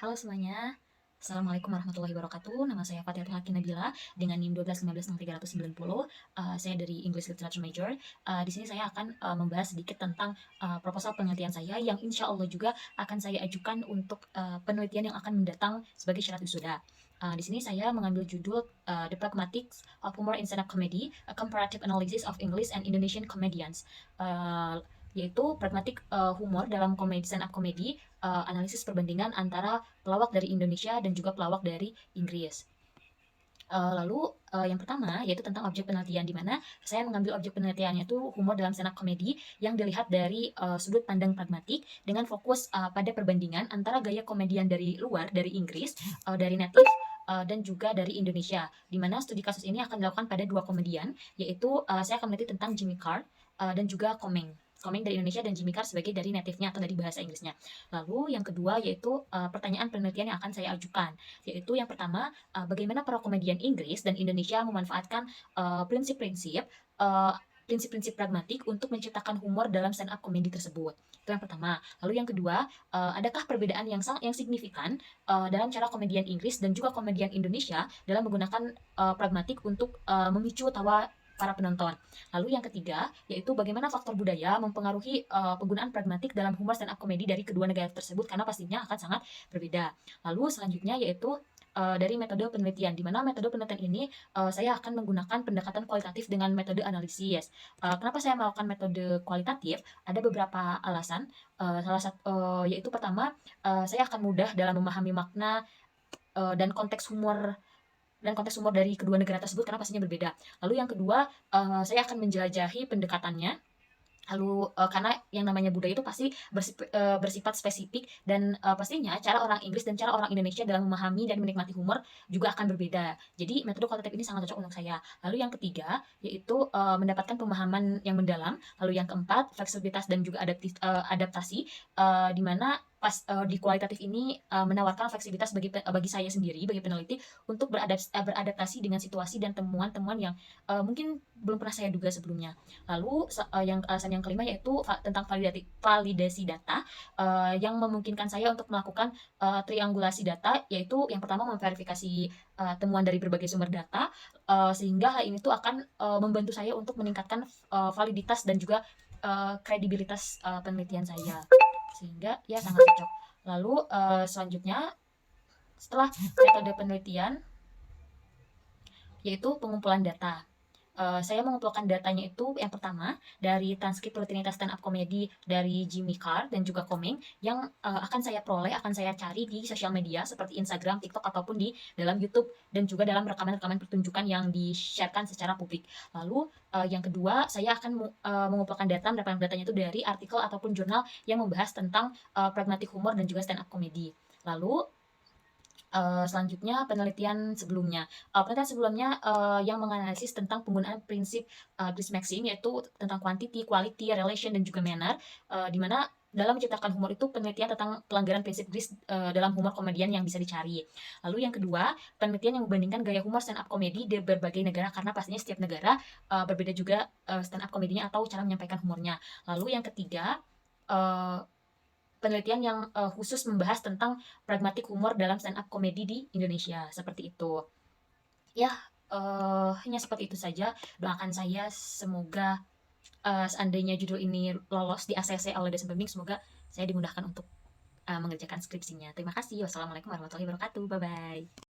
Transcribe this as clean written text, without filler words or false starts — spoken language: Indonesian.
Halo semuanya, Assalamualaikum warahmatullahi wabarakatuh. Nama saya Fathia Hakin Nabila dengan NIM 1215390. Saya dari English Literature Major. Di sini saya akan membahas sedikit tentang proposal penelitian saya yang insya Allah juga akan saya ajukan untuk penelitian yang akan mendatang sebagai syarat wisuda. Di sini saya mengambil judul The Pragmatics of Humor in Stand-up Comedy, A Comparative Analysis of English and Indonesian Comedians. Yaitu pragmatik humor dalam komedi stand-up comedy, analisis perbandingan antara pelawak dari Indonesia dan juga pelawak dari Inggris. Lalu yang pertama yaitu tentang objek penelitian, di mana saya mengambil objek penelitiannya itu humor dalam stand up comedy yang dilihat dari sudut pandang pragmatik dengan fokus pada perbandingan antara gaya komedian dari luar, dari Inggris, dari native, dan juga dari Indonesia. Di mana studi kasus ini akan dilakukan pada dua komedian, yaitu saya akan meneliti tentang Jimmy Carr dan juga Komeng. Komeng dari Indonesia dan Jimmy Carr sebagai dari native-nya atau dari bahasa Inggrisnya. Lalu yang kedua yaitu pertanyaan penelitian yang akan saya ajukan, yaitu yang pertama, bagaimana para komedian Inggris dan Indonesia memanfaatkan prinsip-prinsip prinsip-prinsip pragmatik untuk menciptakan humor dalam stand up comedy tersebut. Itu yang pertama. Lalu yang kedua, adakah perbedaan yang signifikan dalam cara komedian Inggris dan juga komedian Indonesia dalam menggunakan pragmatik untuk memicu tawa para penonton. Lalu yang ketiga, yaitu bagaimana faktor budaya mempengaruhi penggunaan pragmatik dalam humor stand up comedy dari kedua negara tersebut, karena pastinya akan sangat berbeda. Lalu selanjutnya yaitu dari metode penelitian, di mana metode penelitian ini saya akan menggunakan pendekatan kualitatif dengan metode analisis. Kenapa saya melakukan metode kualitatif? Ada beberapa alasan. Salah satu yaitu pertama, saya akan mudah dalam memahami makna dan konteks humor dari kedua negara tersebut karena pastinya berbeda. Lalu yang kedua, saya akan menjelajahi pendekatannya. Lalu, karena yang namanya budaya itu pasti bersifat spesifik dan pastinya cara orang Inggris dan cara orang Indonesia dalam memahami dan menikmati humor juga akan berbeda. Jadi metode kualitatif ini sangat cocok untuk saya. Lalu yang ketiga, yaitu mendapatkan pemahaman yang mendalam. Lalu yang keempat, fleksibilitas dan juga adaptasi, di mana di kualitatif ini menawarkan fleksibilitas bagi saya sendiri, bagi peneliti untuk beradaptasi dengan situasi dan temuan-temuan yang mungkin belum pernah saya duga sebelumnya. Lalu yang alasan yang kelima yaitu tentang validasi data yang memungkinkan saya untuk melakukan triangulasi data, yaitu yang pertama memverifikasi temuan dari berbagai sumber data, sehingga hal ini tuh akan membantu saya untuk meningkatkan validitas dan juga kredibilitas penelitian saya, sehingga ya sangat cocok. Lalu selanjutnya setelah metode penelitian yaitu pengumpulan data. Saya mengumpulkan datanya itu yang pertama dari transkrip rutinitas stand up comedy dari Jimmy Carr dan juga Komeng yang akan saya peroleh, akan saya cari di sosial media seperti Instagram, TikTok ataupun di dalam YouTube dan juga dalam rekaman-rekaman pertunjukan yang di-sharekan secara publik. Lalu yang kedua, saya akan mengumpulkan data, mendapatkan datanya itu dari artikel ataupun jurnal yang membahas tentang pragmatic humor dan juga stand up comedy. Lalu selanjutnya penelitian sebelumnya yang menganalisis tentang penggunaan prinsip Chris Maxim, yaitu tentang quantity, quality, relation, dan juga manner, di mana dalam menciptakan humor itu penelitian tentang pelanggaran prinsip Chris dalam humor komedian yang bisa dicari. Lalu yang kedua, penelitian yang membandingkan gaya humor stand up comedy di berbagai negara, karena pastinya setiap negara berbeda juga stand up komedinya atau cara menyampaikan humornya. Lalu yang ketiga, uh, penelitian yang khusus membahas tentang pragmatic humor dalam stand up comedy di Indonesia, seperti itu. Ya, hanya seperti itu saja. Doakan saya semoga seandainya judul ini lolos di ACC oleh dosen pembimbing, semoga saya dimudahkan untuk mengerjakan skripsinya. Terima kasih. Wassalamualaikum warahmatullahi wabarakatuh. Bye bye.